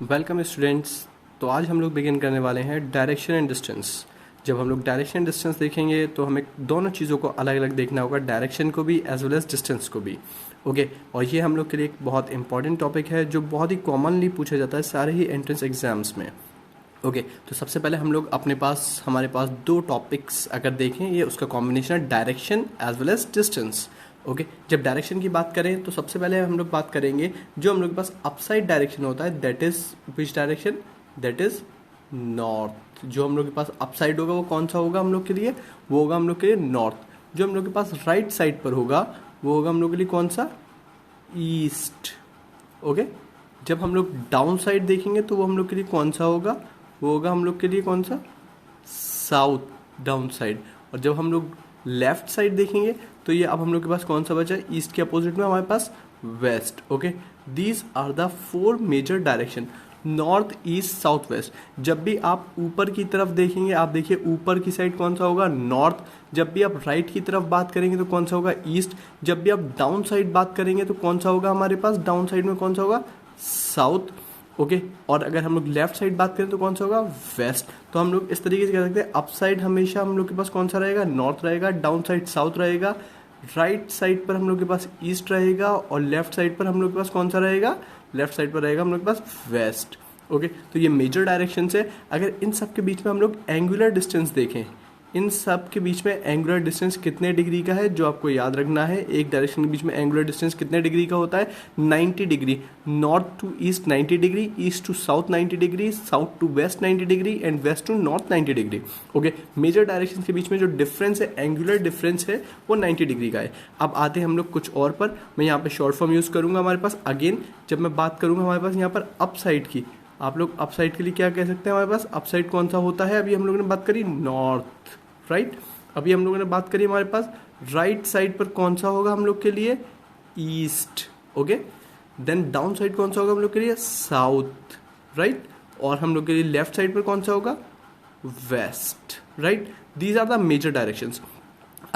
Welcome students. तो आज हम लोग बिगिन करने वाले हैं डायरेक्शन एंड डिस्टेंस। जब हम लोग डायरेक्शन एंड डिस्टेंस देखेंगे तो हमें दोनों चीज़ों को अलग अलग देखना होगा, डायरेक्शन को भी एज वेल एज डिस्टेंस को भी। ओके, और ये हम लोग के लिए एक बहुत इंपॉर्टेंट टॉपिक है जो बहुत ही कॉमनली पूछा जाता है सारे ही एंट्रेंस एग्जाम्स में। ओके, तो सबसे पहले हम लोग हमारे पास दो टॉपिक्स अगर देखें, ये उसका कॉम्बिनेशन है direction as well as distance. Okay, जब डायरेक्शन की बात करें तो सबसे पहले हम लोग बात करेंगे जो हम लोग के पास अपसाइड डायरेक्शन होता है, that is which direction, that is north. जो हम लोग के पास अपसाइड होगा वो कौन सा होगा हम लोग के लिए, वो होगा हम लोग के लिए नॉर्थ। जो हम लोग के पास राइट साइड पर होगा वो होगा हम लोग के लिए कौन सा, ईस्ट। ओके, जब हम लोग डाउन साइड देखेंगे तो वो हम लोग के लिए कौन सा होगा, वो होगा हम लोग के लिए कौन सा, साउथ डाउन साइड। और जब हम लोग लेफ्ट साइड देखेंगे तो ये अब हम लोग के पास कौन सा बचा, ईस्ट के अपोजिट में हमारे पास west. Okay, these are the four major direction, north east south west. जब भी आप ऊपर की तरफ देखेंगे, आप देखिए ऊपर की साइड कौन सा होगा, नॉर्थ। जब भी आप राइट की तरफ बात करेंगे तो कौन सा होगा, ईस्ट। जब भी आप डाउन साइड बात करेंगे तो कौन सा होगा हमारे पास, डाउन साइड में कौन सा होगा, साउथ। ओके, और अगर हम लोग लेफ्ट साइड बात करें तो कौन सा होगा, वेस्ट। तो हम लोग इस तरीके से कह सकते हैं अप साइड हमेशा हम लोग के पास कौन सा रहेगा, नॉर्थ रहेगा, डाउन साइड साउथ रहेगा, राइट साइड पर हम लोग के पास ईस्ट रहेगा, और लेफ्ट साइड पर हम लोग के पास कौन सा रहेगा, लेफ्ट साइड पर रहेगा हम लोग के पास वेस्ट। ओके, तो ये मेजर डायरेक्शन है। अगर इन सब के बीच में हम लोग एंगुलर डिस्टेंस देखें, इन सब के बीच में एंगुलर डिस्टेंस कितने डिग्री का है, जो आपको याद रखना है, एक डायरेक्शन के बीच में एंगुलर डिस्टेंस कितने डिग्री का होता है, 90 degree. North to east 90 degree, east to south 90 degree, south to west 90 degree and west to north 90 degree. Okay, major direction के बीच में जो डिफरेंस है, एंगुलर डिफरेंस है, वो 90 डिग्री का है। अब आते हैं हम लोग कुछ और पर। मैं यहाँ पे शॉर्ट फॉर्म यूज करूंगा हमारे पास। अगेन जब मैं बात करूंगा हमारे पास यहाँ पर अप साइड की, आप लोग अप साइड के लिए क्या कह सकते हैं, हमारे पास अप साइड कौन सा होता है, अभी हम लोगों ने बात करी नॉर्थ, राइट। अभी हम लोगों ने बात करी हमारे पास राइट साइड पर कौन सा होगा हम लोग के लिए, east. Okay, then down side कौन सा होगा हम लोग के लिए, साउथ, राइट। और हम लोग के लिए लेफ्ट साइड पर कौन सा होगा, west, right. These are the major directions.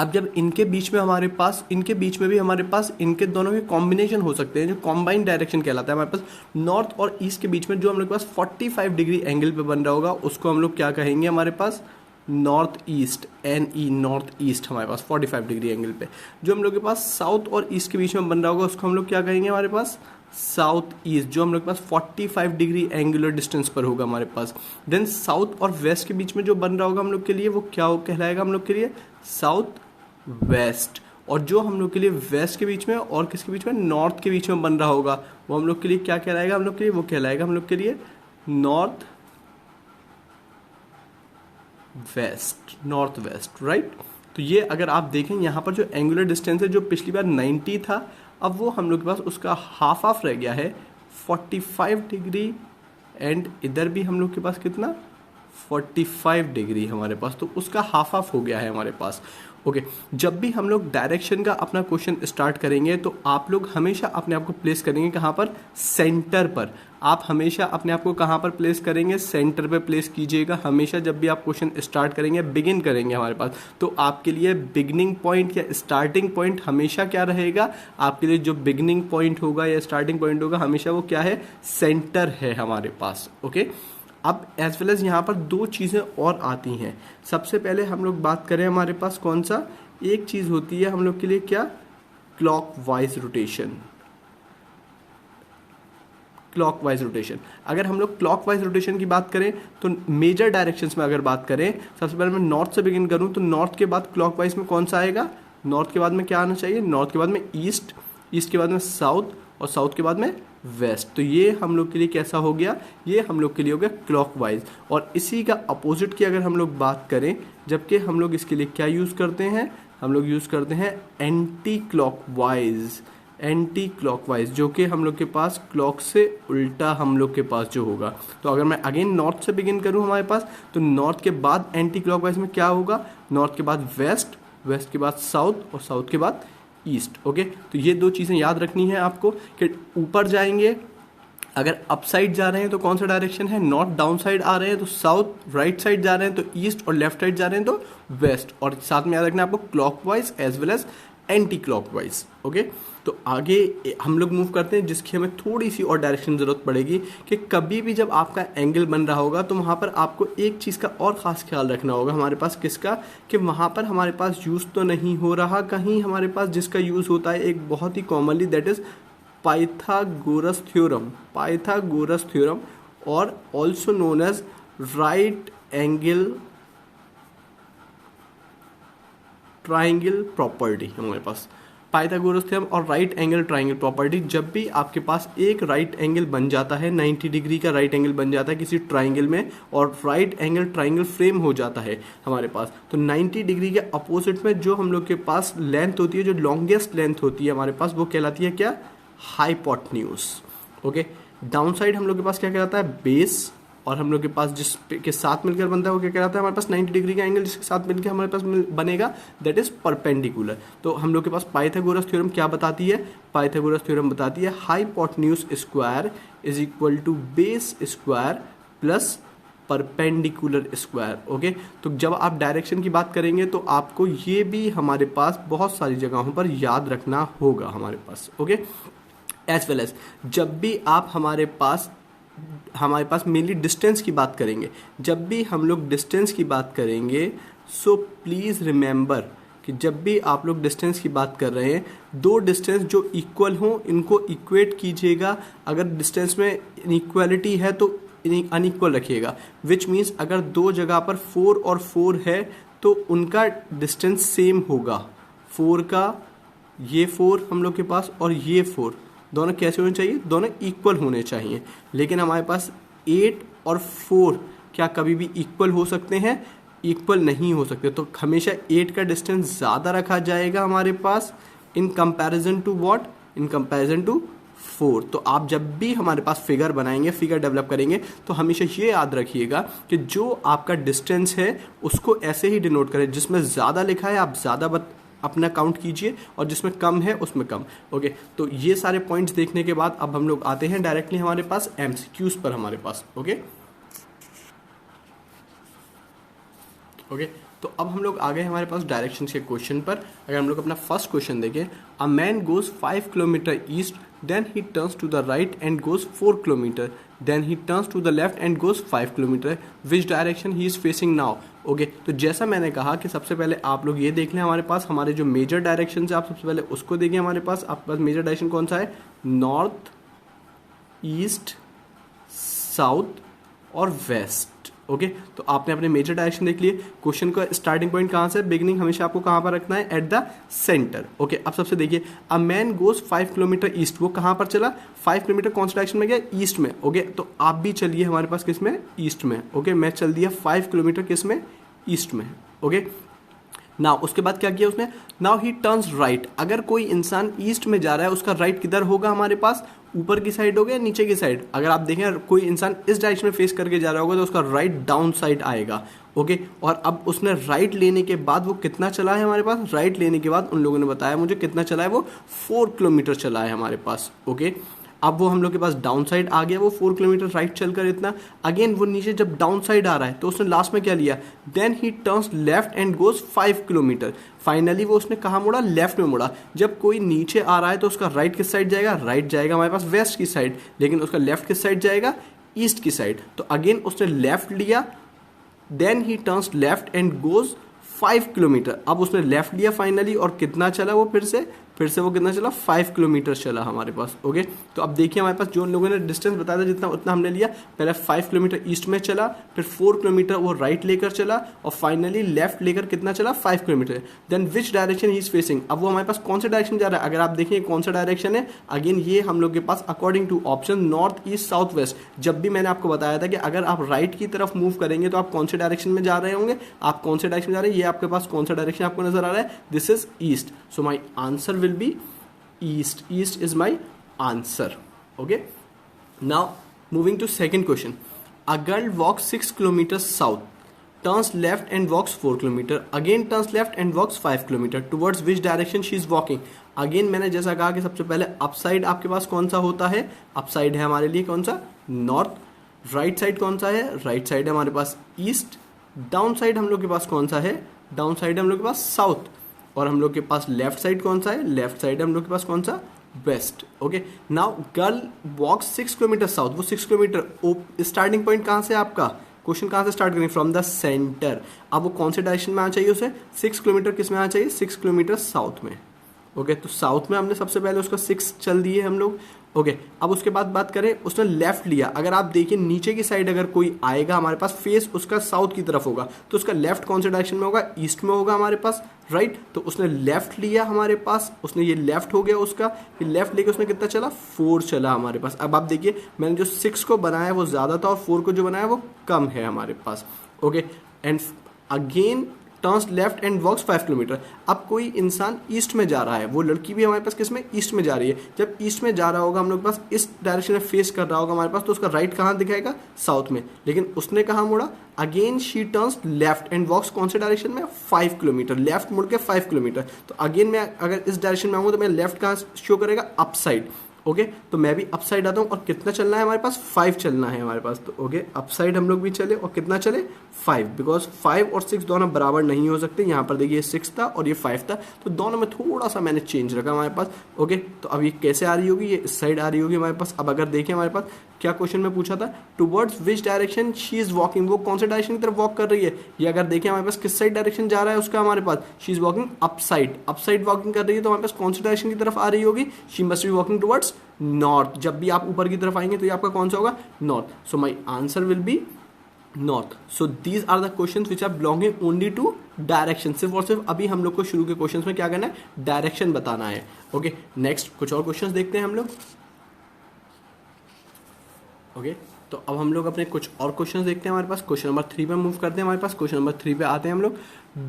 अब जब इनके बीच में हमारे पास, इनके बीच में भी हमारे पास इनके दोनों के कॉम्बिनेशन हो सकते हैं, जो कॉम्बाइंड डायरेक्शन कहलाता है। हमारे पास नॉर्थ और ईस्ट के बीच में जो हम लोग के पास 45 डिग्री एंगल पे बन रहा होगा उसको हम लोग क्या कहेंगे, हमारे पास north east, NE, north east हमारे पास 45 डिग्री एंगल पे। जो हम लोग के पास साउथ और ईस्ट के बीच में बन रहा होगा उसको हम लोग क्या कहेंगे, हमारे पास साउथ ईस्ट, जो हम लोग के पास 45 डिग्री एंगुलर डिस्टेंस पर होगा हमारे पास। देन साउथ और वेस्ट के बीच में जो बन रहा होगा हम लोग के लिए वो क्या कहलाएगा हम लोग के लिए, साउथ वेस्ट। और जो हम लोग के लिए वेस्ट के बीच में और किसके बीच में, नॉर्थ के बीच में बन रहा होगा वो हम लोग के लिए क्या कहलाएगा, हम लोग के लिए वो कहलाएगा हम लोग के लिए north west, north west, right. तो ये अगर आप देखें यहाँ पर जो एंगुलर डिस्टेंस है, जो पिछली बार 90 था, अब वो हम लोग के पास उसका हाफ ऑफ रह गया है 45 डिग्री। एंड इधर भी हम लोग के पास कितना, 45 डिग्री हमारे पास, तो उसका हाफ ऑफ हो गया है हमारे पास। ओके, जब भी हम लोग डायरेक्शन का अपना क्वेश्चन स्टार्ट करेंगे तो आप लोग हमेशा अपने आप को प्लेस करेंगे कहाँ पर, सेंटर पर। आप हमेशा अपने आप को कहाँ पर प्लेस करेंगे, सेंटर पे प्लेस कीजिएगा हमेशा। जब भी आप क्वेश्चन स्टार्ट करेंगे, बिगिन करेंगे हमारे पास, तो आपके लिए बिगिनिंग पॉइंट या स्टार्टिंग पॉइंट हमेशा क्या रहेगा, आपके लिए जो बिगिनिंग पॉइंट होगा या स्टार्टिंग पॉइंट होगा हमेशा वो क्या है, सेंटर है हमारे पास। ओके, अब एज वेल एज यहाँ पर दो चीज़ें और आती हैं। सबसे पहले हम लोग बात करें, हमारे पास कौन सा, एक चीज़ होती है हम लोग के लिए क्या, क्लॉकवाइज रोटेशन। क्लॉकवाइज रोटेशन, अगर हम लोग क्लॉकवाइज रोटेशन की बात करें तो मेजर डायरेक्शंस में अगर बात करें, सबसे पहले मैं नॉर्थ से बिगिन करूं तो नॉर्थ के बाद क्लॉकवाइज में कौन सा आएगा, नॉर्थ के बाद में क्या आना चाहिए, नॉर्थ के बाद में ईस्ट, ईस्ट के बाद में साउथ, और साउथ के बाद में वेस्ट। तो ये हम लोग के लिए कैसा हो गया, ये हम लोग के लिए हो गया क्लॉकवाइज। और इसी का अपोजिट की अगर हम लोग बात करें, जबकि हम लोग इसके लिए क्या यूज़ करते हैं, हम लोग यूज़ करते हैं एंटी क्लॉकवाइज। एंटी क्लॉकवाइज जो कि हम लोग के पास क्लॉक से उल्टा हम लोग के पास जो होगा। तो अगर मैं अगेन नॉर्थ से बिगिन करूं हमारे पास, तो नॉर्थ के बाद एंटी क्लॉकवाइज में क्या होगा, नॉर्थ के बाद वेस्ट, वेस्ट के बाद साउथ, और साउथ के बाद ईस्ट। ओके, तो ये दो चीज़ें याद रखनी है आपको कि ऊपर जाएंगे, अगर अप साइड जा रहे हैं तो कौन सा डायरेक्शन है, नॉर्थ। डाउन साइड आ रहे हैं तो साउथ, राइट साइड जा रहे हैं तो ईस्ट, और लेफ्ट साइड जा रहे हैं तो वेस्ट। और साथ में याद रखना है आपको clockwise as well as anticlockwise. Okay, तो आगे हम लोग मूव करते हैं, जिसकी हमें थोड़ी सी और डायरेक्शन ज़रूरत पड़ेगी कि कभी भी जब आपका एंगल बन रहा होगा तो वहाँ पर आपको एक चीज़ का और ख़ास ख्याल रखना होगा हमारे पास, किसका, कि वहाँ पर हमारे पास यूज़ तो नहीं हो रहा कहीं हमारे पास जिसका यूज़ होता है एक बहुत ही commonly, that is Pythagoras theorem, Pythagoras theorem, और also known as right angle triangle property. हमारे पास पाइथागोरस थ्योरम और राइट एंगल ट्राइंगल प्रॉपर्टी, जब भी आपके पास एक राइट एंगल बन जाता है, 90 डिग्री का राइट एंगल बन जाता है किसी ट्राइंगल में, और राइट एंगल ट्राइंगल फ्रेम हो जाता है हमारे पास, तो 90 डिग्री के अपोजिट में जो हम लोग के पास लेंथ होती है, जो लॉन्गेस्ट लेंथ होती है हमारे पास, वो कहलाती है क्या, हाइपोटेन्यूज। ओके, डाउन साइड हम लोग के पास क्या कहलाता है, बेस, और हम लोग के पास जिस के साथ मिलकर बनता है वो क्या कहलाता है हमारे पास, 90 डिग्री का एंगल जिसके साथ मिलकर हमारे पास बनेगा, दैट इज परपेंडिकुलर। तो हम लोग के पास पाइथागोरस थ्योरम क्या बताती है, पाइथागोरस थ्योरम बताती है hypotenuse square is equal to base square plus perpendicular square. Okay, तो जब आप डायरेक्शन की बात करेंगे तो आपको ये भी हमारे पास बहुत सारी जगहों पर याद रखना होगा हमारे पास। ओके, एज वेल एज जब भी आप हमारे पास मेनली डिस्टेंस की बात करेंगे, जब भी हम लोग डिस्टेंस की बात करेंगे, सो प्लीज़ रिमेंबर कि जब भी आप लोग डिस्टेंस की बात कर रहे हैं, दो डिस्टेंस जो इक्वल हों इनको इक्वेट कीजिएगा। अगर डिस्टेंस में इनइक्वालिटी है तो अनइक्वल रखिएगा, विच मीन्स अगर दो जगह पर 4 और 4 है तो उनका डिस्टेंस सेम होगा। 4 का ये 4 हम लोग के पास और ये 4 दोनों कैसे होने चाहिए, दोनों इक्वल होने चाहिए। लेकिन हमारे पास 8 और 4 क्या कभी भी इक्वल हो सकते हैं, इक्वल नहीं हो सकते। तो हमेशा 8 का डिस्टेंस ज़्यादा रखा जाएगा हमारे पास in comparison to what, in comparison to 4। तो आप जब भी हमारे पास फिगर बनाएंगे, फिगर डेवलप करेंगे, तो हमेशा ये याद रखिएगा कि जो आपका डिस्टेंस है उसको ऐसे ही डिनोट करें, जिसमें ज़्यादा लिखा है आप ज़्यादा अपना काउंट कीजिए और जिसमें कम है उसमें कम। ओके, तो ये सारे पॉइंट्स देखने के बाद अब हम लोग आते हैं डायरेक्टली हमारे पास एमसीक्यूज पर हमारे पास। ओके, तो अब हम लोग आ गए हमारे पास डायरेक्शन के क्वेश्चन पर। अगर हम लोग अपना फर्स्ट क्वेश्चन देखें, a man goes 5 kilometre east, then he turns to the right and goes 4 kilometre, then he turns to the left and goes 5 kilometre, which direction he is facing now. Okay, तो जैसा मैंने कहा कि सबसे पहले आप लोग ये देख लें, हमारे पास हमारे जो मेजर डायरेक्शन है आप सबसे पहले उसको देखें। हमारे पास आपके पास मेजर डायरेक्शन कौन सा है, नॉर्थ, ईस्ट, साउथ और वेस्ट। ओके, तो आपने अपने मेजर डायरेक्शन देख लिए। क्वेश्चन का स्टार्टिंग पॉइंट कहाँ से, बिगिनिंग हमेशा आपको कहाँ पर रखना है, एट द सेंटर। ओके, अब सबसे देखिए, अ मैन गोज 5 किलोमीटर ईस्ट, वो कहाँ पर चला, 5 किलोमीटर कौन सा डायरेक्शन में गया, ईस्ट में। ओके, तो आप भी चलिए हमारे पास किस में, ईस्ट में। ओके, मैं चल दिया 5 किलोमीटर किस में, ईस्ट में। ओके, नाउ उसके बाद क्या किया उसने, नाउ ही टर्न्स राइट। अगर कोई इंसान ईस्ट में जा रहा है उसका राइट किधर होगा हमारे पास, ऊपर की साइड हो गया, नीचे की साइड। अगर आप देखें कोई इंसान इस डायरेक्शन में फेस करके जा रहा होगा तो उसका राइट डाउन साइड आएगा। ओके, और अब उसने राइट लेने के बाद वो कितना चला है हमारे पास, राइट लेने के बाद उन लोगों ने बताया मुझे कितना चला है, वो 4 किलोमीटर चला है हमारे पास। ओके, अब वो हम लोग के पास डाउन साइड आ गया, वो 4 किलोमीटर राइट चलकर इतना। अगेन वो नीचे जब डाउन साइड आ रहा है तो उसने लास्ट में क्या लिया, then he turns left and goes 5 kilometre. Finally वो उसने कहाँ मुड़ा, लेफ्ट में मुड़ा। जब कोई नीचे आ रहा है तो उसका राइट किस साइड जाएगा, राइट जाएगा हमारे पास वेस्ट की साइड, लेकिन उसका लेफ्ट किस साइड जाएगा, ईस्ट की साइड। तो अगेन उसने लेफ्ट लिया, then he turns left and goes 5 kilometre. अब उसने लेफ्ट लिया फाइनली, और कितना चला वो, फिर से वो कितना चला, 5 किलोमीटर चला हमारे पास। ओके, तो अब देखिए हमारे पास जो लोगों ने डिस्टेंस बताया था जितना उतना हमने लिया। पहले 5 किलोमीटर ईस्ट में चला, फिर 4 किलोमीटर वो राइट लेकर चला, और फाइनली लेफ्ट लेकर कितना चला, 5 kilometre. Then which direction he is facing, अब वो हमारे पास कौन सा डायरेक्शन जा रहा है, अगर आप देखिए कौन सा डायरेक्शन है, अगेन ये हम लोग के पास according to option north, east, south, west. जब भी मैंने आपको बताया था कि अगर आप राइट की तरफ मूव करेंगे तो आप कौन से डायरेक्शन में जा रहे होंगे, आप कौन से डायरेक्शन में जा रहे हैं, ये आपके पास कौन सा डायरेक्शन आपको नजर आ रहा है, this is east. So my answer will B east. East is my answer. Okay, now moving to second question. A girl walks 6 kilometers south, turns left and walks 4 kilometer, again turns left and walks 5 kilometer. Towards which direction she is walking? Again मैंने जैसा कहा कि सबसे पहले up side आपके पास कौन सा होता है, अप साइड है हमारे लिए कौन सा, नॉर्थ। राइट साइड कौन सा है, राइट साइड है हमारे पास ईस्ट। डाउन साइड हम लोग के पास कौन सा है, डाउन साइड हम लोग के पास साउथ। और हम लोग के पास लेफ्ट साइड कौन सा है, लेफ्ट साइड हम लोग के पास कौन सा, west. Okay, now girl walk 6 kilometre south, वो 6 किलोमीटर स्टार्टिंग पॉइंट कहाँ से आपका, क्वेश्चन कहाँ से स्टार्ट करेंगे, फ्रॉम द सेंटर। अब वो कौन से डायरेक्शन में आना चाहिए उसे, 6 किलोमीटर किस में आना चाहिए, 6 किलोमीटर साउथ में। ओके, तो साउथ में हमने सबसे पहले उसका 6 चल दिए हम लोग। ओके, अब उसके बाद बात करें, उसने लेफ्ट लिया। अगर आप देखिए नीचे की साइड अगर कोई आएगा हमारे पास, फेस उसका साउथ की तरफ होगा, तो उसका लेफ्ट कौन से डायरेक्शन में होगा, ईस्ट में होगा हमारे पास, राइट। तो उसने लेफ्ट लिया हमारे पास, उसने ये लेफ्ट हो गया उसका, ये लेफ्ट लेके उसने कितना चला, 4 चला हमारे पास। अब आप देखिए मैंने जो 6 को बनाया वो ज्यादा था और 4 को जो बनाया वो कम है हमारे पास। Okay, and again turns left and walks 5 kilometre. अब कोई इंसान ईस्ट में जा रहा है, वो लड़की भी हमारे पास किस में, ईस्ट में जा रही है। जब ईस्ट में जा रहा होगा हम लोग के पास, इस डायरेक्शन में फेस कर रहा होगा हमारे पास, तो उसका राइट कहाँ दिखाएगा, साउथ में। लेकिन उसने कहाँ मुड़ा, again she turns left and walks कौन से डायरेक्शन में, 5 किलोमीटर, लेफ्ट मुड़ के 5 किलोमीटर। तो अगेन मैं अगर इस डायरेक्शन में आऊँगा तो मेरा लेफ्ट कहाँ शो करेगा, अप साइड। ओके, तो मैं भी अप साइड आता हूँ और कितना चलना है हमारे पास, 5 चलना है हमारे पास। तो ओके, अप साइड हम लोग भी चले और कितना चले, 5, बिकॉज 5 और 6 दोनों बराबर नहीं हो सकते। यहाँ पर देखिए 6 था और ये 5 था, तो दोनों में थोड़ा सा मैंने चेंज रखा हमारे पास। ओके, तो अब ये कैसे आ रही होगी, ये इस साइड आ रही होगी हमारे पास। अब अगर देखें हमारे पास क्या क्वेश्चन में पूछा था, towards which direction she is walking, वो कौन से डायरेक्शन की तरफ वॉक कर रही है। ये अगर देखें हमारे पास किस साइड डायरेक्शन जा रहा है उसका, हमारे पास she is walking up side walking कर रही है। तो हमारे पास कौन से डायरेक्शन की तरफ आ रही होगी, she must be walking towards north. जब भी आप ऊपर की तरफ आएंगे तो ये आपका कौन सा होगा, north. So my answer will be north. So these are the questions which are belonging only to direction. सिर्फ और सिर्फ अभी हम लोग को शुरू के क्वेश्चंस में क्या करना है, डायरेक्शन बताना है। ओके, नेक्स्ट कुछ और क्वेश्चंस देखते हैं हम लोग। ओके, तो अब हम लोग अपने कुछ और क्वेश्चंस देखते हैं हमारे पास। क्वेश्चन नंबर 3 पे मूव करते हैं हमारे पास। क्वेश्चन नंबर 3 पे आते हैं हम लोग।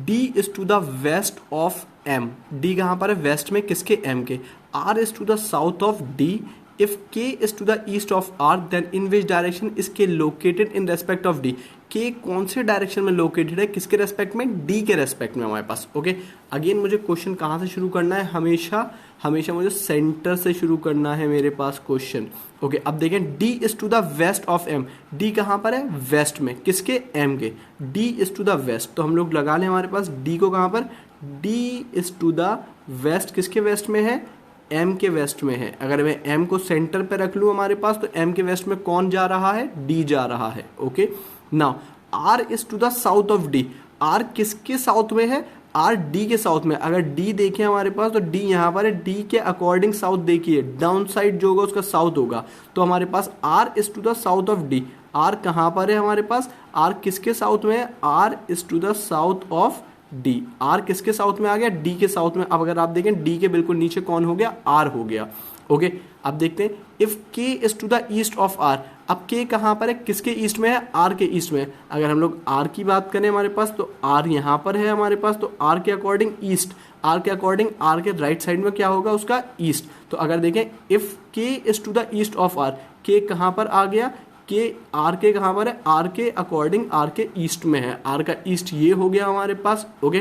D is to the west of M, D कहाँ पर है, वेस्ट में, किसके, M के। R is to the south of D, if K is to the east of R, then in which direction is K located in respect of D। K कौन से direction में located है, किसके respect में, D के respect में हमारे पास। ओके, अगेन मुझे क्वेश्चन कहाँ से शुरू करना है, हमेशा मुझे सेंटर से शुरू करना है मेरे पास क्वेश्चन। ओके, अब देखें D is to the west of M, D कहाँ पर है, वेस्ट में, किसके, M के। D is to the west, तो हम लोग लगा लें हमारे पास D को कहाँ पर, D is to the west, किसके वेस्ट में है, M के वेस्ट में है। अगर मैं M को सेंटर पे रख लूँ हमारे पास, तो M के वेस्ट में कौन जा रहा है, D जा रहा है। Okay, now R is to the south of D, R किसके साउथ में है, R D के साउथ में। अगर D देखें हमारे पास, तो D यहाँ पर है, D के अकॉर्डिंग साउथ देखिए, डाउन साइड जो होगा उसका साउथ होगा। तो हमारे पास R is to the south of D, R कहाँ पर है हमारे पास, R किसके साउथ में है, R is to the south of D, R किसके साउथ में आ गया, D के साउथ में। अब अगर आप देखें D के बिल्कुल नीचे कौन हो गया, R हो गया। ओके, अब देखते हैं if K is to the east of R, अब K कहाँ पर है, किसके ईस्ट में है, R के ईस्ट में। अगर हम लोग R की बात करें हमारे पास, तो R यहाँ पर है हमारे पास, तो R के अकॉर्डिंग ईस्ट, R के अकॉर्डिंग R के राइट साइड में क्या होगा उसका, ईस्ट। तो अगर देखें if K is to the east of R, K कहाँ पर आ गया, के R के कहाँ पर है, R के अकॉर्डिंग R के ईस्ट में है, R का ईस्ट ये हो गया हमारे पास। ओके,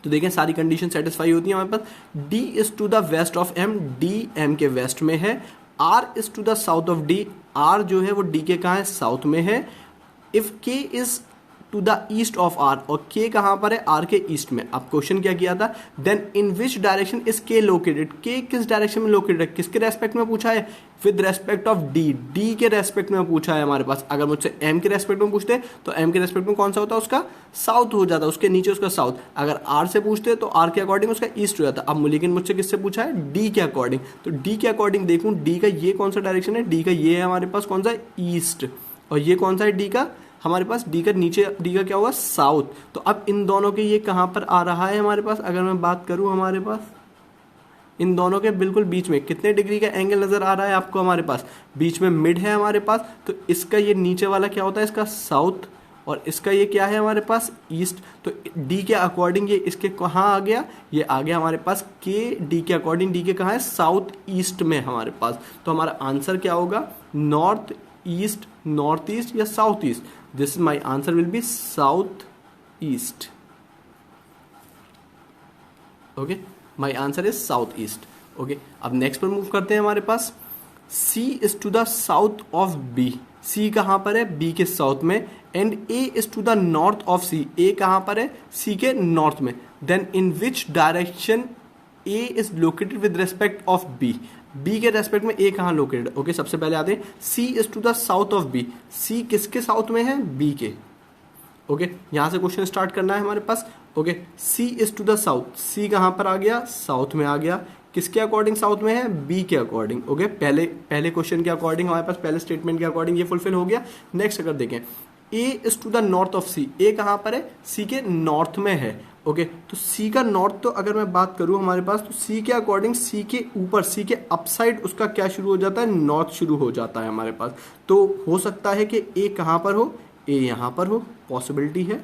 तो देखें सारी कंडीशन सेटिस्फाई होती है हमारे पास। D is to the west of M, D M के वेस्ट में है। R is to the south of D, R जो है वो D के कहाँ है, साउथ में है। If K is to the east of R, और K कहाँ पर है, R के ईस्ट में। अब क्वेश्चन क्या किया था, then in which direction is K located, K किस डायरेक्शन में लोकेटेड है, किसके रेस्पेक्ट में पूछा है, with respect of D, D के रेस्पेक्ट में पूछा है हमारे पास। अगर मुझसे M के रेस्पेक्ट में पूछते तो M के रेस्पेक्ट में कौन सा होता है, उसका साउथ हो जाता, उसके नीचे उसका साउथ। अगर R से पूछते तो R के अकॉर्डिंग उसका ईस्ट हो जाता। अब लेकिन मुझसे किससे पूछा है, D के अकॉर्डिंग। तो D के अकॉर्डिंग देखूं, D का ये कौन सा डायरेक्शन है, D का ये है हमारे पास कौन सा, ईस्ट। और ये कौन सा है, D का, हमारे पास D का नीचे, D का क्या होगा, साउथ। तो अब इन दोनों के ये कहाँ पर आ रहा है हमारे पास, अगर मैं बात करूँ हमारे पास इन दोनों के बिल्कुल बीच में कितने डिग्री का एंगल नजर आ रहा है आपको, हमारे पास बीच में मिड है हमारे पास। तो इसका ये नीचे वाला क्या होता है, इसका साउथ, और इसका ये क्या है हमारे पास, ईस्ट। तो D के अकॉर्डिंग ये इसके कहाँ आ गया, ये आ गया हमारे पास K D के अकॉर्डिंग, D के कहाँ है, साउथ ईस्ट में हमारे पास। तो हमारा आंसर क्या होगा, नॉर्थ ईस्ट, नॉर्थ ईस्ट या south east. This my answer will be south east. Okay, my answer is south east. Okay, अब नेक्स्ट पर मूव करते हैं हमारे पास। C is to the south of B, C कहाँ पर है, B के साउथ में। And A is to the north of C, A कहाँ पर है, C के नॉर्थ में। Then in which direction A is located with respect of B, B के रेस्पेक्ट में ए कहाँ लोकेटेड, ओके सबसे पहले आते हैं C is to the south of B, C किसके साउथ में है, बी के, ओके यहां से क्वेश्चन स्टार्ट करना है हमारे पास, okay C is to the south, C कहां पर आ गया, साउथ में आ गया, किसके अकॉर्डिंग साउथ में है, बी के अकॉर्डिंग, ओके पहले क्वेश्चन के अकॉर्डिंग हमारे पास पहले स्टेटमेंट के अकॉर्डिंग ये फुलफिल हो गया। नेक्स्ट अगर देखें A is to the north of C, A कहां पर है, सी के नॉर्थ में है, ओके तो सी का नॉर्थ, तो अगर मैं बात करूं हमारे पास तो सी के अकॉर्डिंग सी के ऊपर, सी के अपसाइड उसका क्या शुरू हो जाता है, नॉर्थ शुरू हो जाता है हमारे पास। तो हो सकता है कि ए कहां पर हो, ए यहां पर हो, पॉसिबिलिटी है,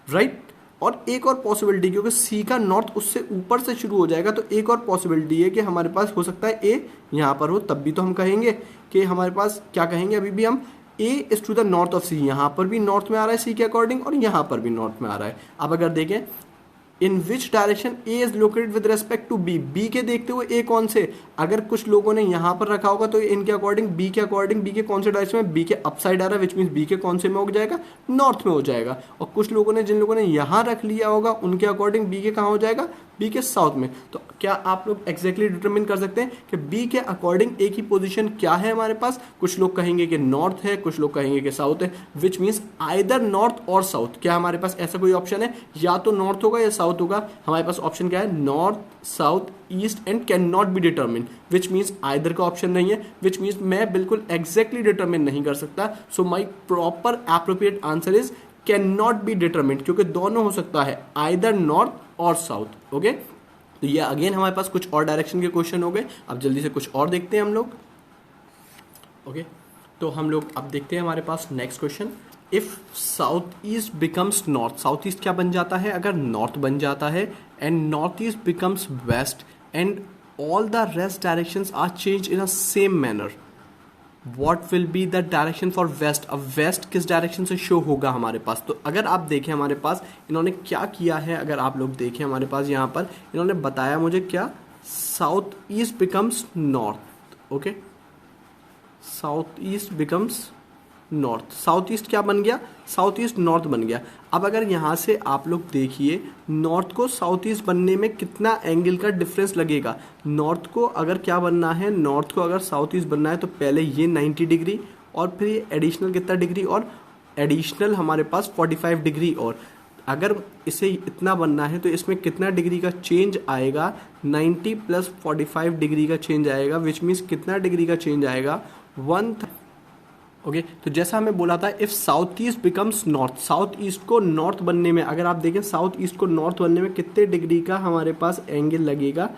राइट और एक और पॉसिबिलिटी, क्योंकि सी का नॉर्थ उससे ऊपर से शुरू हो जाएगा, तो एक और पॉसिबिलिटी है कि हमारे पास हो सकता है ए यहां पर हो, तब भी तो हम कहेंगे कि हमारे पास क्या कहेंगे, अभी भी हम A is to the north of C, यहां पर भी नॉर्थ में आ रहा है सी के अकॉर्डिंग और यहां पर भी नॉर्थ में आ रहा है। अब अगर देखें in which direction A is located with respect to B, B के देखते हुए ए कौन से, अगर कुछ लोगों ने यहां पर रखा होगा तो इनके अकॉर्डिंग बी के अकॉर्डिंग बी के कौन से डायरेक्शन में, बी के अपसाइड आ रहा है, विच मीन बी के कौन से में हो जाएगा, नॉर्थ में हो जाएगा। और कुछ लोगों ने, जिन लोगों ने यहां रख लिया होगा उनके अकॉर्डिंग बी के कहां हो जाएगा, बी के साउथ में। तो क्या आप लोग एग्जैक्टली डिटरमिन कर सकते हैं कि बी के अकॉर्डिंग ए की पोजीशन क्या है हमारे पास, कुछ लोग कहेंगे कि नॉर्थ है, कुछ लोग कहेंगे कि साउथ है, विच मीन्स आइदर नॉर्थ और साउथ। क्या हमारे पास ऐसा कोई ऑप्शन है, या तो नॉर्थ होगा या साउथ होगा, हमारे पास ऑप्शन क्या है, north, south, east and can not be determine, which means either का ऑप्शन नहीं है, विच मीन्स मैं बिल्कुल एग्जैक्टली डिटर्मिन नहीं कर सकता। So my proper appropriate answer is cannot be determine, क्योंकि दोनों हो सकता है, आइदर नॉर्थ और साउथ, ओके तो ये अगेन हमारे पास कुछ और डायरेक्शन के क्वेश्चन हो गए। अब जल्दी से कुछ और देखते हैं हम लोग, ओके तो हम लोग अब देखते हैं हमारे पास next question, if south east becomes north, south east क्या बन जाता है, अगर नॉर्थ बन जाता है, and north east becomes west and all the rest directions are change in a same manner, what will be the direction for west. अब west किस डायरेक्शन से शो होगा हमारे पास, तो अगर आप देखें हमारे पास इन्होंने क्या किया है, अगर आप लोग देखें हमारे पास यहाँ पर इन्होंने बताया मुझे क्या, south east becomes north, okay south east becomes north, south east क्या बन गया, साउथ ईस्ट नॉर्थ बन गया। अब अगर यहाँ से आप लोग देखिए नॉर्थ को साउथ ईस्ट बनने में कितना एंगल का डिफरेंस लगेगा, नॉर्थ को अगर क्या बनना है, नॉर्थ को अगर साउथ ईस्ट बनना है तो पहले ये 90 डिग्री और फिर ये एडिशनल कितना डिग्री, और एडिशनल हमारे पास 45 डिग्री, और अगर इसे इतना बनना है तो इसमें कितना डिग्री का चेंज आएगा, 90 प्लस 45 डिग्री का चेंज आएगा, विच मीन्स कितना डिग्री का चेंज आएगा, 1, ओके तो जैसा हमें बोला था, if south east becomes north, south east को नॉर्थ बनने में, अगर आप देखें साउथ ईस्ट को नॉर्थ बनने में कितने डिग्री का हमारे पास एंगल लगेगा,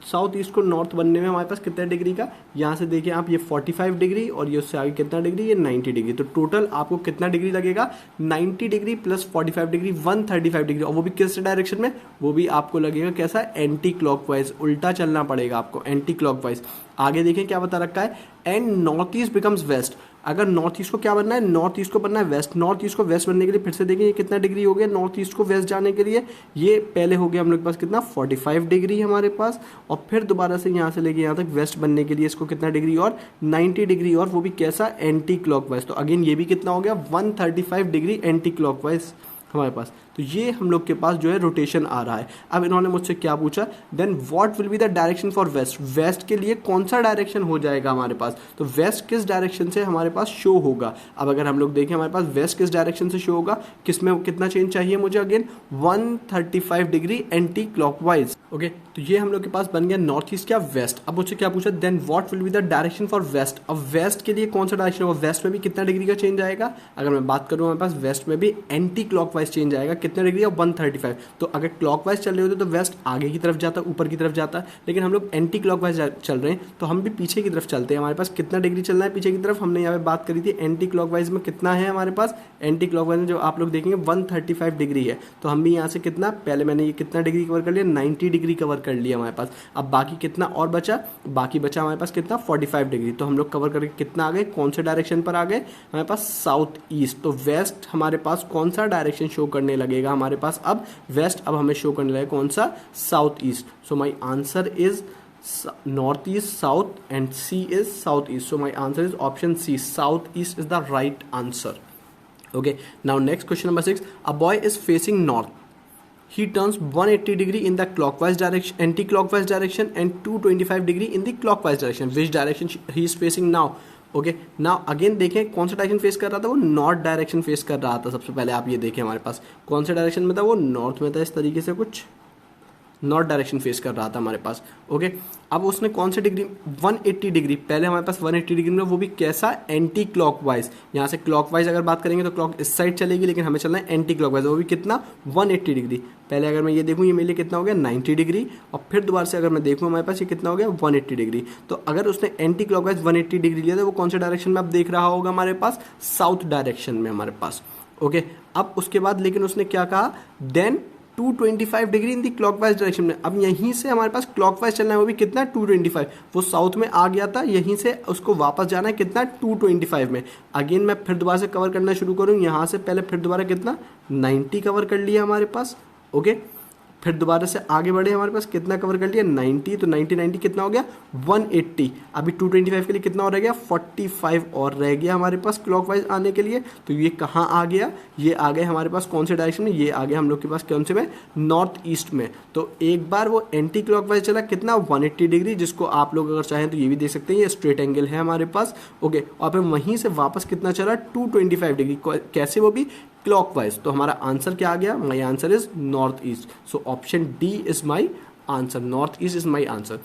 साउथ ईस्ट को नॉर्थ बनने में हमारे पास कितने डिग्री का, यहाँ से देखिए आप ये 45 डिग्री और ये उससे आगे कितना डिग्री, ये 90 डिग्री, तो टोटल आपको कितना डिग्री लगेगा, 90 डिग्री प्लस 45 डिग्री 135 डिग्री, और वो भी किस डायरेक्शन में, वो भी आपको लगेगा कैसा, एंटी क्लॉकवाइज, उल्टा चलना पड़ेगा आपको, एंटी क्लॉकवाइज। आगे देखें क्या बता रखा है, and north east becomes west, अगर नॉर्थ ईस्ट को क्या बनना है, नॉर्थ ईस्ट को बनना है वेस्ट, नॉर्थ ईस्ट को वेस्ट बनने के लिए फिर से देखें ये कितना डिग्री हो गया, नॉर्थ ईस्ट को वेस्ट जाने के लिए ये पहले हो गया हम लोग के पास कितना 45 डिग्री हमारे पास, और फिर दोबारा से यहाँ से लेके यहाँ तक वेस्ट बनने के लिए इसको कितना डिग्री और 90 डिग्री, और वो भी कैसा, एंटी क्लॉकवाइज। तो अगेन ये भी कितना हो गया 135 डिग्री एंटी क्लॉकवाइज हमारे पास। तो ये हम लोग के पास जो है रोटेशन आ रहा है। अब इन्होंने मुझसे क्या पूछा, then what will be the direction for west, west के लिए कौन सा डायरेक्शन हो जाएगा हमारे पास, तो वेस्ट किस डायरेक्शन से हमारे पास शो होगा। अब अगर हम लोग देखें हमारे पास वेस्ट किस डायरेक्शन से शो होगा, किसमें कितना चेंज चाहिए मुझे, again 135 degree anti clockwise, okay तो ये हम लोग के पास बन गया नॉर्थ ईस्ट क्या वेस्ट। अब मुझसे क्या पूछा, then what will be the direction for west, अब वेस्ट के लिए कौन सा डायरेक्शन होगा, वेस्ट में भी कितना डिग्री का चेंज आएगा, अगर मैं बात करूँ हमारे पास वेस्ट में भी एंटी क्लॉकवाइज चेंज आएगा, कितना डिग्री है 135। तो अगर क्लॉकवाइज चल रहे होते तो वेस्ट आगे की तरफ जाता, ऊपर की तरफ जाता, लेकिन हम लोग एंटी क्लॉकवाइज चल रहे हैं तो हम भी पीछे की तरफ चलते हैं। हमारे पास कितना डिग्री चलना है पीछे की तरफ, हमने यहाँ पे बात करी थी एंटी क्लॉकवाइज में कितना है हमारे पास, एंटी क्लॉकवाइज में जो आप लोग देखेंगे 135 डिग्री है, तो हम भी यहाँ से कितना, पहले मैंने ये कितना डिग्री कवर कर लिया, 90 डिग्री कवर कर लिया हमारे पास। अब बाकी कितना और बचा, बाकी बचा हमारे पास कितना 45 डिग्री, तो हम लोग कवर करके कितना आ गए, कौन से डायरेक्शन पर आ गए हमारे पास, साउथ ईस्ट। तो वेस्ट हमारे पास कौन सा डायरेक्शन शो करने लगेगा हमारे पास, अब वेस्ट अब हमें शो करने लगेगा कौन सा, south east. So my answer is north east south and C is south east, so my answer is option C, south east is the right answer. Okay, now next question number 6, a boy is facing north, he turns 180 degree in the clockwise direction, anti-clockwise direction and 225 degree in the clockwise direction. Which direction he is facing now? Okay now again देखें कौन सा direction face कर रहा था, वो north direction face कर रहा था। सबसे पहले आप ये देखें हमारे पास कौन सा डायरेक्शन में था, वो नॉर्थ में था, इस तरीके से कुछ नॉर्थ डायरेक्शन फेस कर रहा था हमारे पास। ओके अब उसने कौन से डिग्री 180 डिग्री, पहले हमारे पास 180 डिग्री में, वो भी कैसा, एंटी क्लॉकवाइज। यहाँ से क्लॉकवाइज अगर बात करेंगे तो क्लॉक इस साइड चलेगी, लेकिन हमें चलना है एंटी क्लॉकवाइज, वो भी कितना 180 डिग्री। पहले अगर मैं ये देखूँ ये मेरे लिए कितना हो गया 90 डिग्री, और फिर दोबारा से अगर मैं देखूँ हमारे पास ये कितना हो गया 180 डिग्री। तो अगर उसने एंटी क्लॉकवाइज 180 डिग्री लिया तो वो कौन से डायरेक्शन में आप देख रहा होगा हमारे पास, साउथ डायरेक्शन में हमारे पास। ओके अब उसके बाद लेकिन उसने क्या कहा, then 225 degree in the clockwise direction में। अब यहीं से हमारे पास क्लॉकवाइज चलना है, वो भी कितना 225, वो साउथ में आ गया था, यहीं से उसको वापस जाना है कितना 225 में। अगेन मैं फिर दोबारा से कवर करना शुरू करूँ, यहाँ से पहले फिर दोबारा कितना 90 कवर कर लिया हमारे पास। ओके फिर दोबारा से आगे बढ़े, हमारे पास कितना कवर कर लिया 90, तो 90 कितना हो गया 180। अभी 225 के लिए कितना और रह गया 45 और रह गया हमारे पास क्लॉकवाइज आने के लिए। तो ये कहाँ आ गया, ये आ गए हमारे पास कौन से डायरेक्शन में, ये आ गया हम लोग के पास कौन से में, नॉर्थ ईस्ट में। तो एक बार वो एंटी क्लॉकवाइज चला कितना 180 डिग्री, जिसको आप लोग अगर चाहें तो ये भी देख सकते हैं, ये स्ट्रेट एंगल है हमारे पास। ओके और फिर वहीं से वापस कितना चला 225 डिग्री, कैसे, वो भी क्लॉकवाइज। तो हमारा आंसर क्या आ गया, my answer is north east. So option D is my answer, north east is my answer.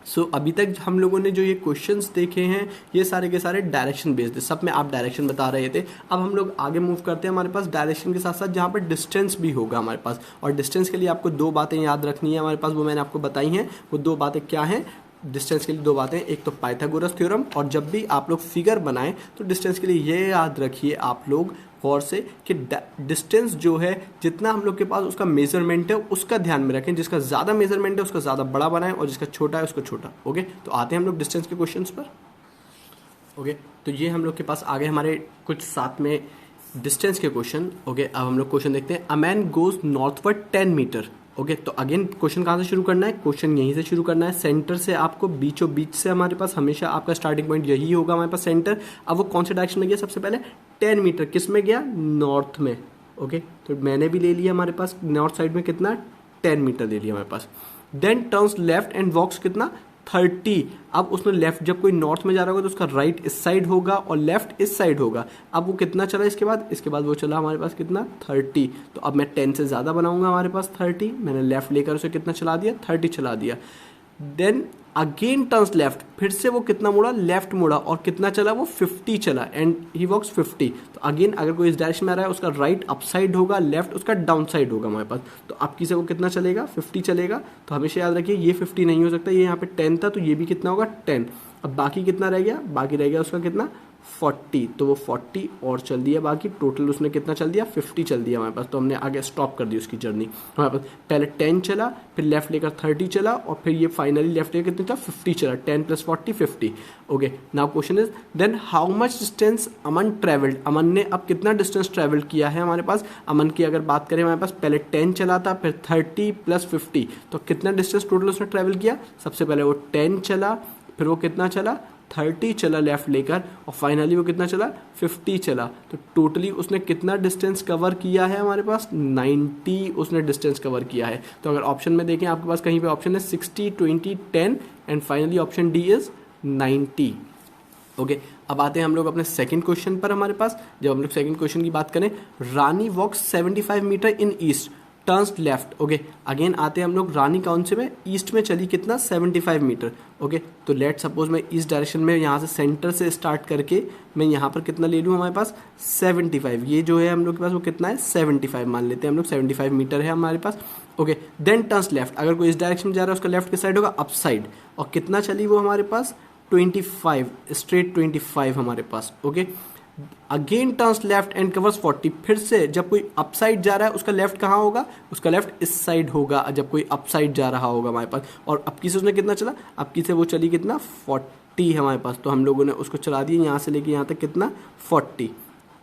So अभी तक हम लोगों ने जो ये क्वेश्चंस देखे हैं ये सारे के सारे डायरेक्शन बेस्ड, सब में आप डायरेक्शन बता रहे थे। अब हम लोग आगे मूव करते हैं हमारे पास डायरेक्शन के साथ साथ जहाँ पर डिस्टेंस भी होगा हमारे पास। और डिस्टेंस के लिए आपको दो बातें याद रखनी है हमारे पास, वो मैंने आपको बताई हैं। वो दो बातें क्या हैं, डिस्टेंस के लिए दो बातें, एक तो पाइथागोरस थ्योरम, और जब भी आप लोग फिगर बनाएं तो डिस्टेंस के लिए ये याद रखिए आप लोग गौर से कि डिस्टेंस जो है जितना हम लोग के पास उसका मेजरमेंट है उसका ध्यान में रखें। जिसका ज़्यादा मेजरमेंट है उसका ज़्यादा बड़ा बनाएं और जिसका छोटा है उसको छोटा। ओके तो आते हैं हम लोग डिस्टेंस के क्वेश्चंस पर। ओके तो ये हम लोग के पास आ गए हमारे कुछ साथ में डिस्टेंस के क्वेश्चन। ओके अब हम लोग क्वेश्चन देखते हैं। A man goes northward 10 metre. Okay तो अगेन क्वेश्चन कहाँ से शुरू करना है, क्वेश्चन यहीं से शुरू करना है, सेंटर से आपको बीचों बीच से हमारे पास हमेशा आपका स्टार्टिंग पॉइंट यही होगा हमारे पास सेंटर। अब वो कौन से डायरेक्शन में गया, सबसे पहले 10 मीटर किस में गया, नॉर्थ में। ओके तो मैंने भी ले लिया हमारे पास नॉर्थ साइड में कितना 10 मीटर ले लिया हमारे पास। Then turns left and walks कितना 30। अब उसने लेफ्ट, जब कोई नॉर्थ में जा रहा होगा तो उसका राइट इस साइड होगा और लेफ्ट इस साइड होगा। अब वो कितना चला इसके बाद वो चला हमारे पास कितना 30। तो अब मैं 10 से ज़्यादा बनाऊंगा हमारे पास 30, मैंने लेफ्ट लेकर उसे कितना चला दिया 30 चला दिया। देन अगेन टर्न्स लेफ्ट, फिर से वो कितना मुड़ा, लेफ्ट मुड़ा और कितना चला वो 50 चला एंड ही वॉक्स 50। तो अगेन अगर कोई इस डायरेक्शन में आ रहा है उसका राइट अप साइड होगा, लेफ्ट उसका डाउन साइड होगा हमारे पास। तो अब की से वो कितना चलेगा 50 चलेगा। तो हमेशा याद रखिए ये 50 नहीं हो सकता, ये यहाँ पे 10 था तो ये भी कितना होगा 10। अब बाकी कितना रह गया, बाकी रह गया उसका कितना 40। तो वो 40 और चल दिया, बाकी टोटल उसने कितना चल दिया 50 चल दिया हमारे पास। तो हमने आगे स्टॉप कर दी उसकी जर्नी हमारे पास। पहले 10 चला, फिर लेफ्ट लेकर 30 चला और फिर ये फाइनली लेफ्ट लेकर कितना चला 50 चला। 10 + 40 50। Okay now question is then how much distance Aman travelled. Aman ने अब कितना डिस्टेंस ट्रेवल किया है हमारे पास। अमन की अगर बात करें हमारे पास पहले 10 चला था, फिर 30 + 50, तो कितना डिस्टेंस टोटल उसने ट्रेवल किया। सबसे पहले वो 10 चला, फिर वो कितना चला 30 चला लेफ्ट लेकर और फाइनली वो कितना चला 50 चला। तो टोटली उसने कितना डिस्टेंस कवर किया है हमारे पास 90 उसने डिस्टेंस कवर किया है। तो अगर ऑप्शन में देखें आपके पास कहीं पे ऑप्शन है 60 20 10 and finally option D is 90। Okay अब आते हैं हम लोग अपने सेकंड क्वेश्चन पर हमारे पास। जब हम लोग सेकंड क्वेश्चन की बात करें, Rani walks 75 metre in east turns left. Okay again आते हैं हम लोग रानी कौन से में, ईस्ट में चली कितना 75 मीटर। ओके तो लेट सपोज मैं ईस्ट डायरेक्शन में यहाँ से सेंटर से स्टार्ट करके मैं यहाँ पर कितना ले लूँ हमारे पास 75। ये जो है हम लोग के पास वो कितना है 75 मान लेते हैं हम लोग, 75 मीटर है हमारे पास। ओके देन टर्न्स लेफ्ट, अगर कोई इस डायरेक्शन में जा रहा है उसका लेफ्ट के साइड होगा अप साइड। और कितना चली वो हमारे पास 25, स्ट्रेट 25 हमारे पास। Okay again turns left and covers 40। फिर से जब कोई अप साइड जा रहा है उसका लेफ्ट कहाँ होगा, उसका लेफ्ट इस साइड होगा जब कोई अप साइड जा रहा होगा हमारे पास। और अब की से उसने कितना चला, अब की से वो चली कितना 40 हमारे पास। तो हम लोगों ने उसको चला दिया यहाँ से लेके यहाँ तक कितना 40।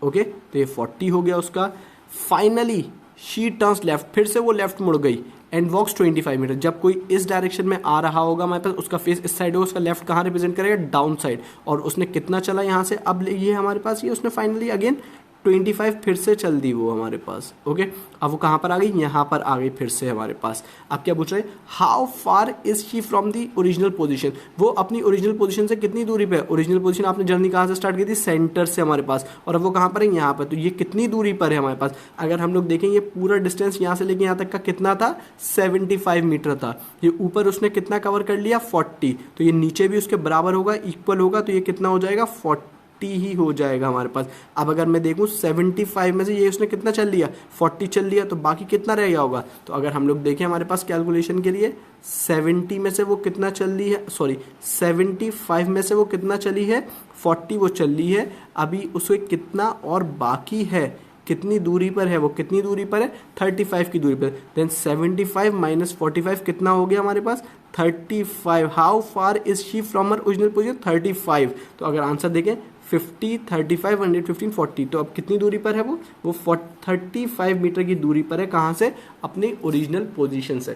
ओके तो ये 40 हो गया उसका। फाइनली शी टर्न्स लेफ्ट, फिर से वो लेफ्ट मुड़ गई एंड वॉक्स 25 मीटर। जब कोई इस डायरेक्शन में आ रहा होगा हमारे पास उसका फेस इस साइड होगा, उसका लेफ्ट कहाँ रिप्रेजेंट करेगा डाउन साइड। और उसने कितना चला यहाँ से, अब ये हमारे पास ये उसने फाइनली अगेन 25 फिर से चल दी वो हमारे पास। ओके, अब वो कहाँ पर आ गई, यहाँ पर आ गई फिर से हमारे पास। अब क्या पूछ रहे हैं, how far is she from the original position, वो अपनी ओरिजिनल पोजीशन से कितनी दूरी पे है। ओरिजिनल पोजीशन आपने जर्नी कहाँ से स्टार्ट की थी, सेंटर से हमारे पास, और अब वो कहाँ पर है, यहाँ पर। तो ये कितनी दूरी पर है हमारे पास, अगर हम लोग देखें ये पूरा डिस्टेंस यहाँ से लेके यहाँ तक का कितना था, 75 मीटर था। ये ऊपर उसने कितना कवर कर लिया, 40, तो ये नीचे भी उसके बराबर होगा, इक्वल होगा, तो ये कितना हो जाएगा, 40 ही हो जाएगा हमारे पास। अब अगर मैं देखूं 75 में से ये उसने कितना चल लिया, 40 चल लिया, तो बाकी कितना रह गया होगा। तो अगर हम लोग देखें हमारे पास कैलकुलेशन के लिए 70 में से वो कितना चल ली है, सॉरी 75 में से वो कितना चली है, 40 वो चल ली है। अभी उसे कितना और बाकी है, कितनी दूरी पर है वो, कितनी दूरी पर है, 35 की दूरी पर। देन 75 माइनस 45 कितना हो गया हमारे पास, 35। How far is she from her original position, 35। तो अगर आंसर देखें 50, 35, 115, 40, तो अब कितनी दूरी पर है वो 35 मीटर की दूरी पर है, कहाँ से, अपनी ओरिजिनल पोजीशन से।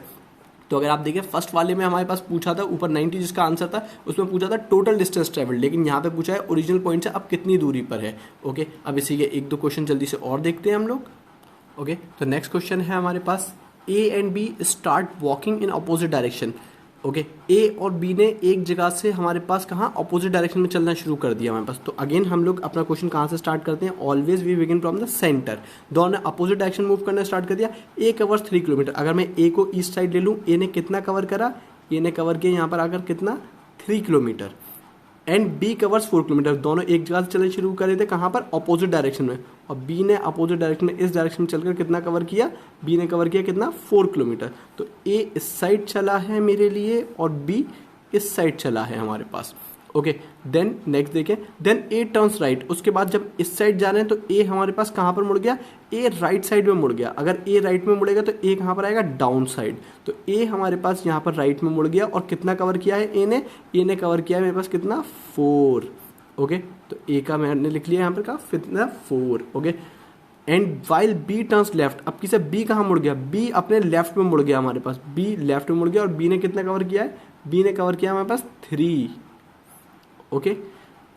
तो अगर आप देखें फर्स्ट वाले में हमारे पास पूछा था ऊपर 90 जिसका आंसर था, उसमें पूछा था टोटल डिस्टेंस ट्रेवल, लेकिन यहाँ पे पूछा है ओरिजिनल पॉइंट से अब कितनी दूरी पर है। ओके, अब इसी के एक दो क्वेश्चन जल्दी से और देखते हैं हम लोग। ओके, तो नेक्स्ट क्वेश्चन है हमारे पास, A and B start walking in opposite direction. Okay, A और बी ने एक जगह से हमारे पास कहाँ, अपोजिट डायरेक्शन में चलना शुरू कर दिया हमारे पास। तो अगेन हम लोग अपना क्वेश्चन कहाँ से स्टार्ट करते हैं, always we begin from the centre. दोनों ने अपोजिट डायरेक्शन मूव करना स्टार्ट कर दिया। ए कवर्स 3 किलोमीटर, अगर मैं ए को ईस्ट साइड ले लूँ, ए ने कितना कवर करा, ए ने कवर किया यहाँ पर आकर कितना, 3 kilometre, and B covers 4 kilometre. दोनों एक जगह से चलना शुरू कर रहे थे, कहाँ पर, अपोजिट डायरेक्शन में, और बी ने अपोजिट डायरेक्शन में इस डायरेक्शन में चलकर कितना कवर किया, बी ने कवर किया कितना, 4 किलोमीटर। तो ए इस साइड चला है मेरे लिए और बी इस साइड चला है हमारे पास। ओके, देन नेक्स्ट देखें, देन ए टर्न्स राइट, उसके बाद जब इस साइड जा रहे हैं तो ए हमारे पास कहाँ पर मुड़ गया, ए राइट साइड में मुड़ गया। अगर ए राइट में मुड़ेगा तो ए कहाँ पर आएगा, डाउन साइड। तो ए हमारे पास यहाँ पर राइट में मुड़ गया, और कितना कवर किया है ए ने कवर किया है मेरे पास कितना, 4। ओके, तो ए का मैंने लिख लिया यहाँ पर का कितना, 4। Okay, and while B turns left, अब किसे बी कहाँ मुड़ गया, बी अपने लेफ्ट में मुड़ गया हमारे पास, बी लेफ्ट में मुड़ गया, और बी ने कितना कवर किया है, बी ने कवर किया हमारे पास 3। Okay,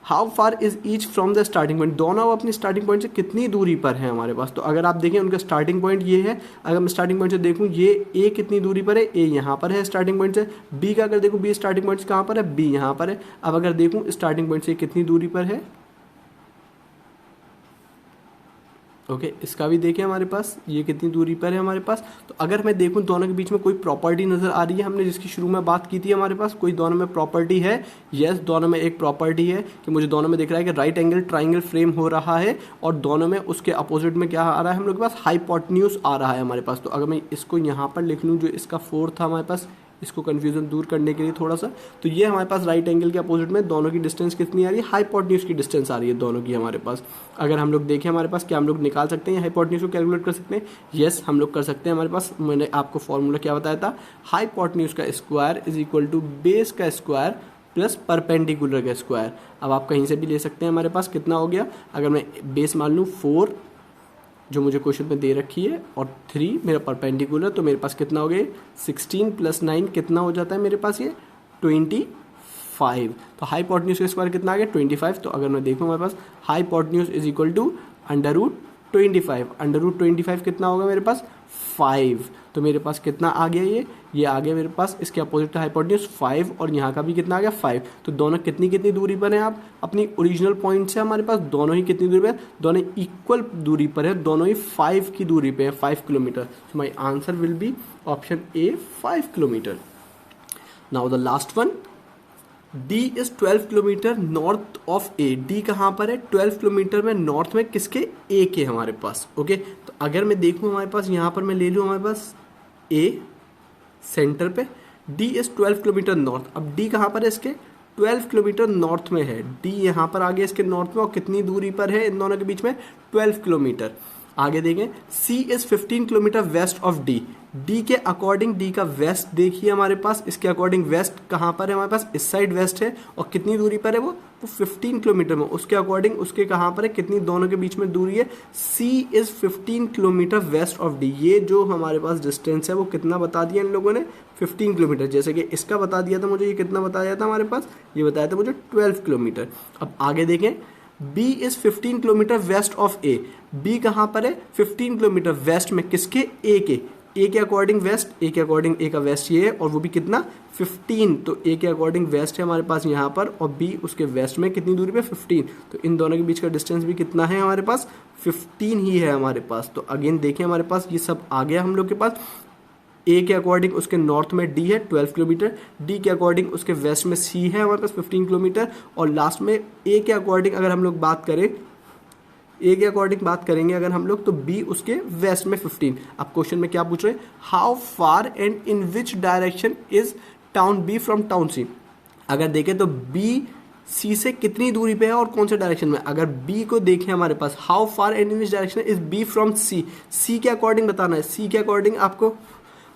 how far is each from the starting point, दोनों अपनी स्टार्टिंग पॉइंट से कितनी दूरी पर है हमारे पास। तो अगर आप देखें उनका स्टार्टिंग पॉइंट ये है, अगर मैं स्टार्टिंग पॉइंट से देखूं ये ए कितनी दूरी पर है, ए यहाँ पर है स्टार्टिंग पॉइंट से। बी का अगर देखूं, बी स्टार्टिंग पॉइंट से कहाँ पर है, बी यहाँ पर है। अब अगर देखूं स्टार्टिंग पॉइंट से कितनी दूरी पर है, ओके, इसका भी देखें हमारे पास ये कितनी दूरी पर है हमारे पास। तो अगर मैं देखूं दोनों के बीच में कोई प्रॉपर्टी नजर आ रही है, हमने जिसकी शुरू में बात की थी हमारे पास, कोई दोनों में प्रॉपर्टी है, यस, दोनों में एक प्रॉपर्टी है कि मुझे दोनों में दिख रहा है कि राइट एंगल ट्राइंगल फ्रेम हो रहा है, और दोनों में उसके अपोजिट में क्या आ रहा है हम लोग के पास, हाइपोटेन्यूज आ रहा है हमारे पास। तो अगर मैं इसको यहाँ पर लिख लूँ, जो इसका 4 था हमारे पास, इसको कंफ्यूजन दूर करने के लिए थोड़ा सा, तो ये हमारे पास राइट एंगल के अपोजिट में दोनों की डिस्टेंस कितनी आ रही है, हाइपोटेन्यूज की डिस्टेंस आ रही है दोनों की हमारे पास। अगर हम लोग देखें हमारे पास, क्या हम लोग निकाल सकते हैं हाइपोटेन्यूज को, कैलकुलेट कर सकते हैं, यस हम लोग कर सकते हैं। हमारे पास मैंने आपको फॉर्मूला क्या बताया था, हाइपोटेन्यूज का square is equal to base का स्क्वायर प्लस परपेंडिकुलर का स्क्वायर। अब आप कहीं से भी ले सकते हैं, हमारे पास कितना हो गया, अगर मैं बेस मान लूँ 4 जो मुझे क्वेश्चन में दे रखी है, और 3 मेरा परपेंडिकुलर, तो मेरे पास कितना हो गया, 16 + 9 कितना हो जाता है मेरे पास, ये 25। तो हाइपोटेन्यूज का स्क्वायर कितना आ गया, 25। तो अगर मैं देखूँ हमारे पास हाइपोटेन्यूज इज इक्वल टू √25, √25 कितना होगा मेरे पास, 5। तो मेरे पास कितना आ गया, ये आ गया मेरे पास, इसके अपोजिट हाइपोटेन्यूज 5, और यहाँ का भी कितना आ गया, 5। तो दोनों कितनी कितनी दूरी पर हैं, आप अपनी ओरिजिनल पॉइंट से हमारे पास दोनों ही कितनी दूरी पर, दोनों इक्वल दूरी पर है, दोनों ही 5 की दूरी पे है, 5 kilometre. So my answer will B option A, 5 kilometre. Now the last one, D is 12 kilometre north of A. D कहाँ पर है, 12 किलोमीटर में नॉर्थ में किसके, ए के हमारे पास। ओके, तो अगर मैं देखूँ हमारे पास यहाँ पर मैं ले लूँ हमारे पास ए सेंटर पे, डी इज 12 किलोमीटर नॉर्थ। अब डी कहाँ पर है इसके, 12 किलोमीटर नॉर्थ में है, डी यहाँ पर आ गया इसके नॉर्थ में, और कितनी दूरी पर है इन दोनों के बीच में, 12 किलोमीटर। आगे देखें, C is 15 kilometre west of D. D के अकॉर्डिंग, डी का वेस्ट देखिए हमारे पास, इसके अकॉर्डिंग वेस्ट कहाँ पर है हमारे पास, इस साइड वेस्ट है, और कितनी दूरी पर है वो 15 किलोमीटर में। उसके अकॉर्डिंग उसके कहाँ पर है, कितनी दोनों के बीच में दूरी है, C is 15 kilometre west of D. ये जो हमारे पास डिस्टेंस है वो कितना बता दिया इन लोगों ने, 15 किलोमीटर। जैसे कि इसका बता दिया था मुझे, ये कितना बताया था हमारे पास, ये बताया था मुझे 12 किलोमीटर। अब आगे देखें, B is 15 kilometre west of A. B कहाँ पर है? 15 किलोमीटर वेस्ट में, किसके? ए के। ए के अकॉर्डिंग वेस्ट, ए के अकॉर्डिंग ए का वेस्ट ये है, और वो भी कितना? 15। तो ए के अकॉर्डिंग वेस्ट है हमारे पास यहाँ पर, और बी उसके वेस्ट में कितनी दूरी पे? 15। तो इन दोनों के बीच का डिस्टेंस भी कितना है हमारे पास? 15 ही है हमारे पास। तो अगेन देखिए हमारे पास ये सब आ गया हम लोग के पास। ए के अकॉर्डिंग उसके नॉर्थ में डी है 12 किलोमीटर, डी के अकॉर्डिंग उसके वेस्ट में सी है हमारे पास 15 किलोमीटर, और लास्ट में ए के अकॉर्डिंग अगर हम लोग बात करें, ए के अकॉर्डिंग बात करेंगे अगर हम लोग, तो बी उसके वेस्ट में 15। अब क्वेश्चन में क्या पूछ रहे हैं? How far and in which direction is town B from town C. अगर देखें तो बी सी से कितनी दूरी पे है और कौन से डायरेक्शन में। अगर बी को देखें हमारे पास, how far and in which direction is B from C. C के अकॉर्डिंग बताना है, सी के अकॉर्डिंग आपको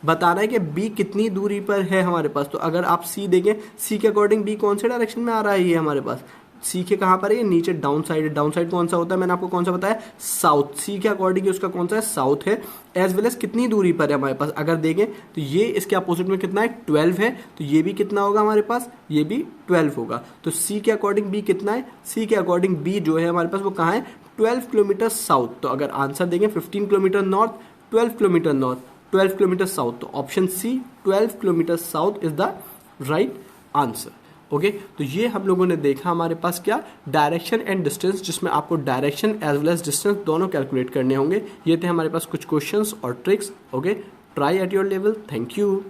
बताना है कि बी कितनी दूरी पर है हमारे पास। तो अगर आप सी देखें, सी के अकॉर्डिंग बी कौन से डायरेक्शन में आ रहा है ये हमारे पास? सी के कहाँ पर है? ये नीचे डाउन साइड। डाउन साइड कौन सा होता है? मैंने आपको कौन सा बताया? साउथ। सी के अकॉर्डिंग उसका कौन सा है? साउथ है। एज वेल एज कितनी दूरी पर है हमारे पास? अगर देखें तो ये इसके अपोजिट में कितना है? 12 है। तो ये भी कितना होगा हमारे पास? ये भी 12 होगा। तो सी के अकॉर्डिंग बी कितना है? सी के अकॉर्डिंग बी जो है हमारे पास वो कहाँ है? 12 किलोमीटर साउथ। तो अगर आंसर देंगे 15 kilometre north, 12 kilometre north, 12 kilometre south. तो option C 12 kilometre south is the right answer. Okay, तो ये हम लोगों ने देखा हमारे पास क्या? डायरेक्शन एंड डिस्टेंस, जिसमें आपको direction as well as distance दोनों कैलकुलेट करने होंगे। ये थे हमारे पास कुछ क्वेश्चंस और tricks. Okay, try at your level. Thank you.